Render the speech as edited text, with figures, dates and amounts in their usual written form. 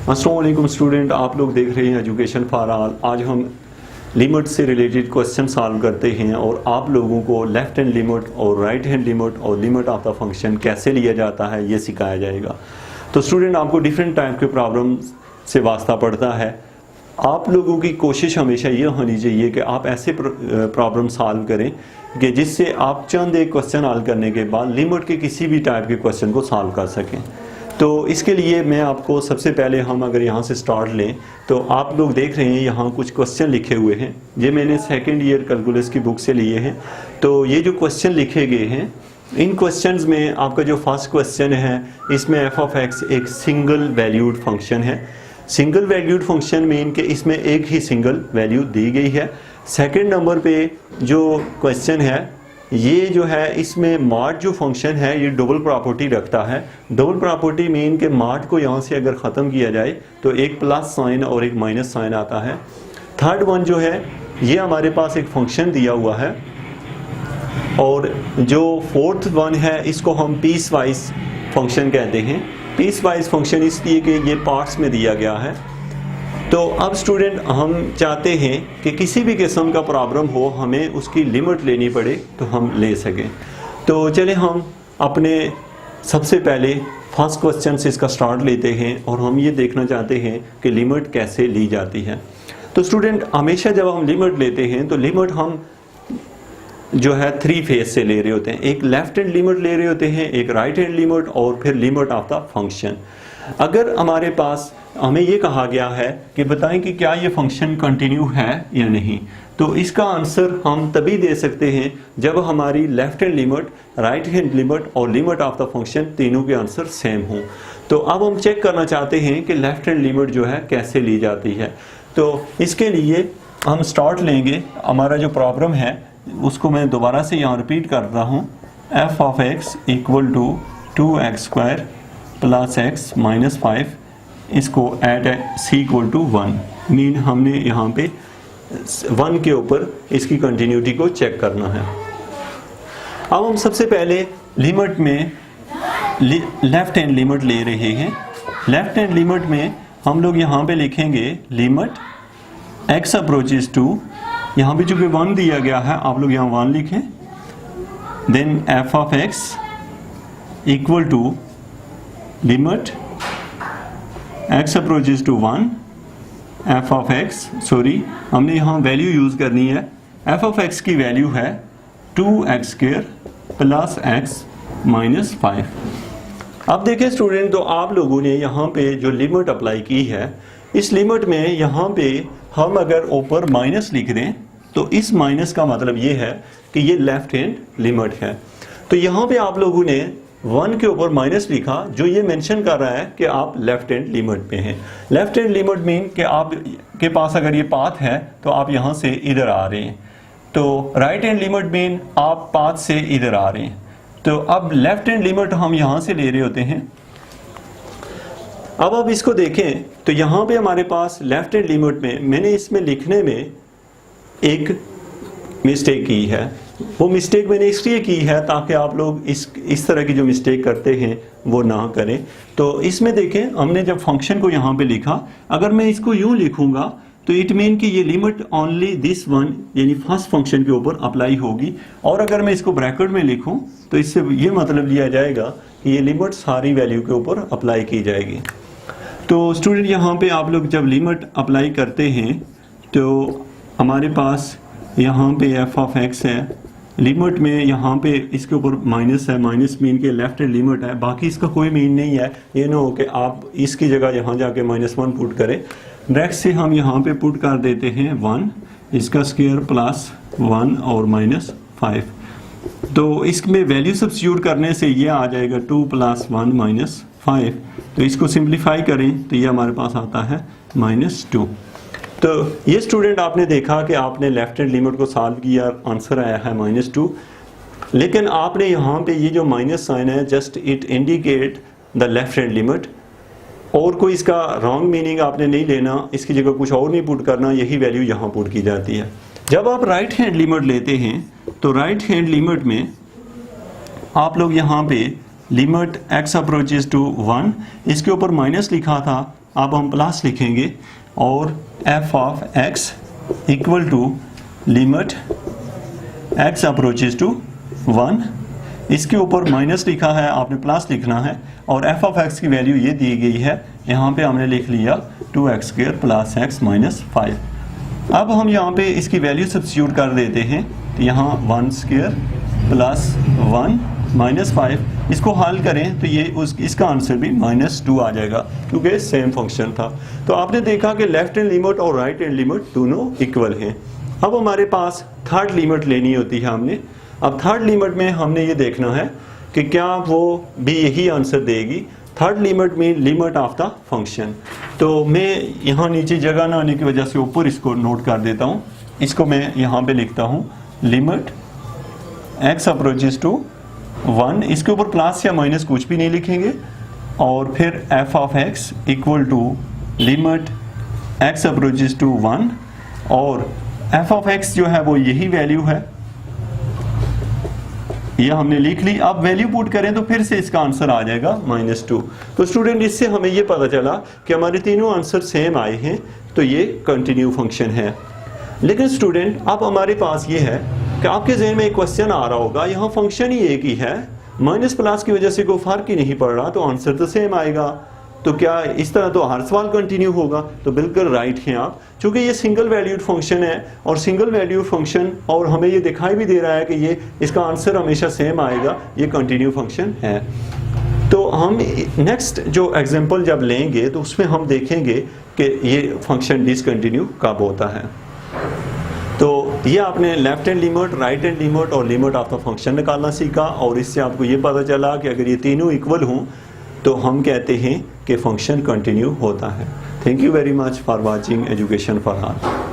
अस्सलाम वालेकुम स्टूडेंट, आप लोग देख रहे हैं एजुकेशन फॉर ऑल। आज हम लिमिट से रिलेटेड क्वेश्चन सॉल्व करते हैं और आप लोगों को लेफ्ट हैंड लिमिट और राइट हैंड लिमिट और लिमिट ऑफ द फंक्शन कैसे लिया जाता है ये सिखाया जाएगा। तो स्टूडेंट, आपको डिफरेंट टाइप के प्रॉब्लम से वास्ता पड़ता है। आप लोगों की कोशिश हमेशा ये होनी चाहिए कि आप ऐसे प्रॉब्लम सॉल्व करें कि जिससे आप चंद एक क्वेश्चन हल करने के बाद लिमिट के किसी भी टाइप के क्वेश्चन को सॉल्व कर सकें। तो इसके लिए मैं आपको सबसे पहले हम अगर यहाँ से स्टार्ट लें तो आप लोग देख रहे हैं यहाँ कुछ क्वेश्चन लिखे हुए हैं। ये मैंने सेकेंड ईयर कैलकुलस की बुक से लिए हैं। तो ये जो क्वेश्चन लिखे गए हैं, इन क्वेश्चंस में आपका जो फर्स्ट क्वेश्चन है इसमें एफ ऑफ एक्स एक सिंगल वैल्यूड फंक्शन है। सिंगल वैल्यूड फंक्शन मीन कि इसमें एक ही सिंगल वैल्यू दी गई है। सेकंड नंबर पे जो क्वेश्चन है ये जो है, इसमें मार्ट जो फंक्शन है ये डबल प्रॉपर्टी रखता है। डबल प्रॉपर्टी मीन के मार्ट को यहाँ से अगर ख़त्म किया जाए तो एक प्लस साइन और एक माइनस साइन आता है। थर्ड वन जो है ये हमारे पास एक फंक्शन दिया हुआ है। और जो फोर्थ वन है इसको हम पीस वाइज फंक्शन कहते हैं। पीस वाइज फंक्शन इसलिए कि ये पार्ट्स में दिया गया है। तो अब स्टूडेंट, हम चाहते हैं कि किसी भी किस्म का प्रॉब्लम हो हमें उसकी लिमिट लेनी पड़े तो हम ले सकें। तो चले हम अपने सबसे पहले फर्स्ट क्वेश्चन से इसका स्टार्ट लेते हैं और हम ये देखना चाहते हैं कि लिमिट कैसे ली जाती है। तो स्टूडेंट, हमेशा जब हम लिमिट लेते हैं तो लिमिट हम जो है थ्री फेज से ले रहे होते हैं। एक लेफ्ट हैंड लिमिट ले रहे होते हैं, एक राइट हैंड लिमिट और फिर लिमिट ऑफ द फंक्शन। अगर हमारे पास हमें ये कहा गया है कि बताएं कि क्या ये फंक्शन कंटिन्यू है या नहीं, तो इसका आंसर हम तभी दे सकते हैं जब हमारी left hand limit, right hand limit और लिमिट ऑफ द फंक्शन तीनों के आंसर सेम हों। तो अब हम चेक करना चाहते हैं कि लेफ्ट हैंड लिमिट जो है कैसे ली जाती है। तो इसके लिए हम स्टार्ट लेंगे। हमारा जो प्रॉब्लम है उसको मैं दोबारा से यहाँ रिपीट कर रहा हूँ। F of x equal to 2x² plus x minus 5, इसको at c equal to 1 mean हमने यहाँ पे 1 के ऊपर इसकी कंटिन्यूटी को चेक करना है। अब हम सबसे पहले लिमिट में लेफ्ट हैंड लिमिट ले रहे हैं। लेफ्ट हैंड लिमिट में हम लोग यहाँ पे लिखेंगे लिमिट x अप्रोचेस टू, यहाँ पे चूंकि 1 दिया गया है आप लोग यहाँ 1 लिखें। Then f of x equal to limit x approaches to 1 f of x, sorry हमने यहाँ वैल्यू यूज करनी है। एफ ऑफ एक्स की वैल्यू है 2x² प्लस एक्स माइनस 5। अब देखिए स्टूडेंट, तो आप लोगों ने यहाँ पे जो लिमिट अप्लाई की है, इस लिमिट में यहाँ पे हम अगर ऊपर माइनस लिख दें तो इस माइनस का मतलब ये है कि ये लेफ्ट हैंड लिमिट है। तो यहाँ पे आप लोगों ने 1 के ऊपर माइनस लिखा, जो ये मेंशन कर रहा है कि आप लेफ्ट हैंड लिमिट पे हैं। लेफ्ट हैंड लिमिट मीन कि आप के पास अगर ये पाथ है तो आप यहाँ से इधर आ रहे हैं। तो राइट हैंड लिमिट मीन आप पाथ से इधर आ रहे हैं। तो अब लेफ्ट हैंड लिमिट हम यहाँ से ले रहे होते हैं। अब इसको देखें तो यहाँ पे हमारे पास लेफ्ट हैंड लिमिट में मैंने इसमें लिखने में एक मिस्टेक की है। वो मिस्टेक मैंने इसलिए की है ताकि आप लोग इस तरह की जो मिस्टेक करते हैं वो ना करें। तो इसमें देखें, हमने जब फंक्शन को यहाँ पे लिखा, अगर मैं इसको यूं लिखूंगा तो इट मीन कि ये लिमिट ओनली दिस वन यानी फर्स्ट फंक्शन के ऊपर अप्लाई होगी। और अगर मैं इसको ब्रैकेट में लिखूं तो इससे ये मतलब लिया जाएगा कि ये लिमिट सारी वैल्यू के ऊपर अप्लाई की जाएगी। तो स्टूडेंट, यहाँ पे आप लोग जब लिमिट अप्लाई करते हैं तो हमारे पास यहाँ पे एफ ऑफ एक्स है। लिमिट में यहाँ पे इसके ऊपर माइनस है, माइनस मीन के लेफ्ट हैंड लिमिट है, बाकी इसका कोई मीन नहीं है। ये ना हो कि आप इसकी जगह यहाँ जाके -1 पुट करें। डायरेक्ट से हम यहाँ पे पुट कर देते हैं 1, इसका स्क्वायर प्लस 1 और -5। तो इसमें वैल्यू सब्स्टिट्यूट करने से ये आ जाएगा 2 + 1 - 5। तो इसको सिंप्लीफाई करें तो ये हमारे पास आता है -2। तो ये स्टूडेंट, आपने देखा कि आपने लेफ्ट हैंड लिमिट को सॉल्व किया, आंसर आया है -2। लेकिन आपने यहाँ पे ये जो माइनस साइन है, just it indicate the left hand limit, और कोई इसका रॉन्ग मीनिंग आपने नहीं लेना, इसकी जगह कुछ और नहीं पुट करना, यही वैल्यू यहाँ पुट की जाती है। जब आप राइट हैंड लिमिट लेते हैं तो राइट हैंड लिमिट में आप लोग यहाँ पे लिमिट x अप्रोचेस टू 1, इसके ऊपर माइनस लिखा था अब हम प्लस लिखेंगे और f of x equal to limit x approaches to 1, इसके ऊपर माइनस लिखा है, आपने प्लस लिखना है, और एफ ऑफ एक्स की वैल्यू ये दी गई है, यहाँ पे हमने लिख लिया 2x² प्लस x माइनस 5। अब हम यहाँ पे इसकी वैल्यू सब्स्टिट्यूट कर देते हैं, तो यहाँ 1² प्लस 1 माइनस 5, इसको हल करें तो ये इसका आंसर भी -2 आ जाएगा क्योंकि सेम फंक्शन था। तो आपने देखा कि लेफ्ट हैंड लिमिट और राइट हैंड लिमिट दोनों इक्वल हैं। अब हमारे पास थर्ड लिमिट लेनी होती है हमने। अब थर्ड लिमिट में हमने ये देखना है कि क्या वो भी यही आंसर देगी। थर्ड लिमिट में लिमिट ऑफ द फंक्शन, तो मैं यहाँ नीचे जगह ना आने की वजह से ऊपर इसको नोट कर देता हूँ। इसको मैं यहाँ पे लिखता हूँ लिमिट x अप्रोचेस टू 1, इसके ऊपर प्लस या माइनस कुछ भी नहीं लिखेंगे, और फिर f of x equal to limit x approaches to 1, और f ऑफ x जो है वो यही वैल्यू है, ये हमने लिख ली। अब वैल्यू पुट करें तो फिर से इसका आंसर आ जाएगा -2। तो स्टूडेंट इससे हमें ये पता चला कि हमारे तीनों आंसर सेम आए हैं, तो ये कंटिन्यू फंक्शन है। लेकिन स्टूडेंट अब हमारे पास ये है कि आपके जहन में एक क्वेश्चन आ रहा होगा, यहाँ फंक्शन ही एक ही है, माइनस प्लस की वजह से कोई फर्क ही नहीं पड़ रहा, तो आंसर तो सेम आएगा, तो क्या इस तरह तो हर सवाल कंटिन्यू होगा? तो बिल्कुल राइट हैं आप, क्योंकि ये सिंगल वैल्यूड फंक्शन है, और सिंगल वैल्यूड फंक्शन, और हमें ये दिखाई भी दे रहा है कि ये इसका आंसर हमेशा सेम आएगा, ये कंटिन्यू फंक्शन है। तो हम नेक्स्ट जो एग्जांपल जब लेंगे तो उसमें हम देखेंगे कि ये फंक्शन डिसकंटिन्यू कब होता है। तो ये आपने left hand limit, right hand limit और लिमिट ऑफ द फंक्शन निकालना सीखा, और इससे आपको ये पता चला कि अगर ये तीनों इक्वल हों तो हम कहते हैं कि फंक्शन कंटिन्यू होता है। Thank you very much for watching education for all.